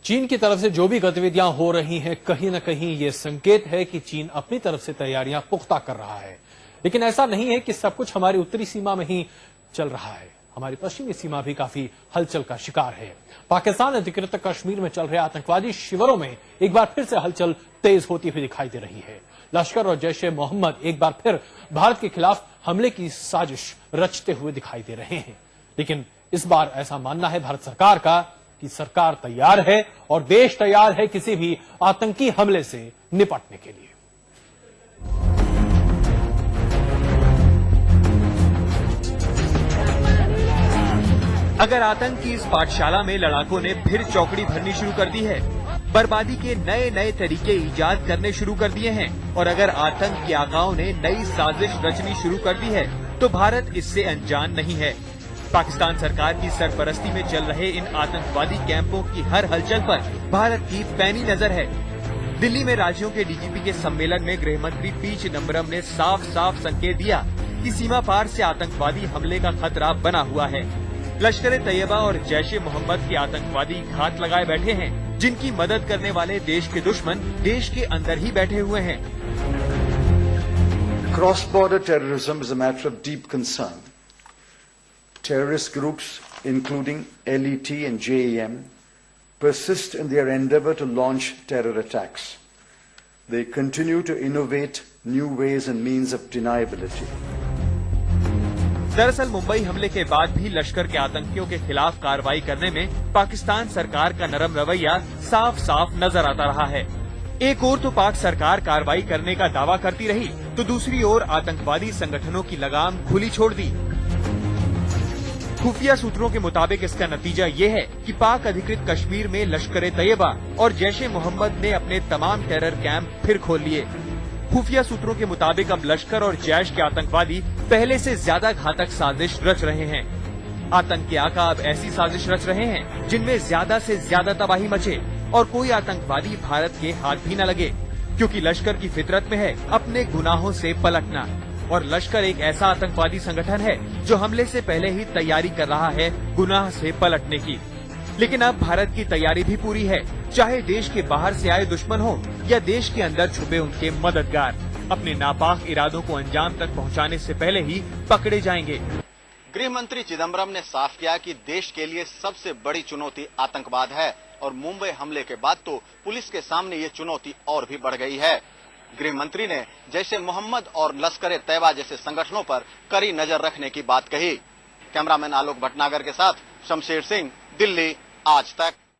चीन की तरफ से जो भी गतिविधियां हो रही हैं, कहीं न कहीं ये संकेत है कि चीन अपनी तरफ से तैयारियां पुख्ता कर रहा है। लेकिन ऐसा नहीं है कि सब कुछ हमारी उत्तरी सीमा में ही चल रहा है। हमारी पश्चिमी सीमा भी काफी हलचल का शिकार है। पाकिस्तान अधिकृत कश्मीर में चल रहे आतंकवादी शिविरों में एक बार फिर से हलचल तेज होती हुई दिखाई दे रही है। लश्कर और जैश ए मोहम्मद एक बार फिर भारत के खिलाफ हमले की साजिश रचते हुए दिखाई दे रहे हैं। लेकिन इस बार ऐसा मानना है भारत सरकार का कि सरकार तैयार है और देश तैयार है किसी भी आतंकी हमले से निपटने के लिए। अगर आतंक की इस पाठशाला में लड़ाकों ने फिर चौकड़ी भरनी शुरू कर दी है, बर्बादी के नए नए तरीके इजाद करने शुरू कर दिए हैं और अगर आतंक के आकाओं ने नई साजिश रचनी शुरू कर दी है, तो भारत इससे अनजान नहीं है। पाकिस्तान सरकार की सरपरस्ती में चल रहे इन आतंकवादी कैंपों की हर हलचल पर भारत की पैनी नजर है। दिल्ली में राज्यों के डीजीपी के सम्मेलन में गृह मंत्री पी चिदम्बरम ने साफ साफ संकेत दिया कि सीमा पार से आतंकवादी हमले का खतरा बना हुआ है। लश्कर ए तैयबा और जैश ए मोहम्मद के आतंकवादी घात लगाए बैठे हैं, जिनकी मदद करने वाले देश के दुश्मन देश के अंदर ही बैठे हुए हैं। Cross-border terrorism is a matter of deep concern. Terrorist groups, including LET and JEM, persist in their endeavor to launch terror attacks. They continue to innovate new ways and means of deniability. दरअसल मुंबई हमले के बाद भी लश्कर के आतंकियों के खिलाफ कार्रवाई करने में पाकिस्तान सरकार का नरम रवैया साफ साफ नजर आता रहा है। एक ओर तो पाक सरकार कार्रवाई करने का दावा करती रही, तो दूसरी ओर आतंकवादी संगठनों की लगाम खुली छोड़ दी। खुफिया सूत्रों के मुताबिक इसका नतीजा ये है कि पाक अधिकृत कश्मीर में लश्कर ए तैयबा और जैश ए मोहम्मद ने अपने तमाम टेरर कैंप फिर खोल लिए। खुफिया सूत्रों के मुताबिक अब लश्कर और जैश के आतंकवादी पहले से ज्यादा घातक साजिश रच रहे हैं। आतंक के आका अब ऐसी साजिश रच रहे हैं जिनमें ज्यादा से ज्यादा तबाही मचे और कोई आतंकवादी भारत के हाथ भी न लगे, क्योंकि लश्कर की फितरत में है अपने गुनाहों से पलटना। और लश्कर एक ऐसा आतंकवादी संगठन है जो हमले से पहले ही तैयारी कर रहा है गुनाह से पलटने की। लेकिन अब भारत की तैयारी भी पूरी है, चाहे देश के बाहर से आए दुश्मन हो या देश के अंदर छुपे उनके मददगार, अपने नापाक इरादों को अंजाम तक पहुंचाने से पहले ही पकड़े जाएंगे। गृह मंत्री चिदम्बरम ने साफ किया कि देश के लिए सबसे बड़ी चुनौती आतंकवाद है और मुंबई हमले के बाद तो पुलिस के सामने ये चुनौती और भी बढ़ गई है। गृह मंत्री ने जैश ए मोहम्मद और लश्कर ए तैयबा जैसे संगठनों पर कड़ी नजर रखने की बात कही। कैमरामैन आलोक भटनागर के साथ शमशेर सिंह, दिल्ली, आज तक।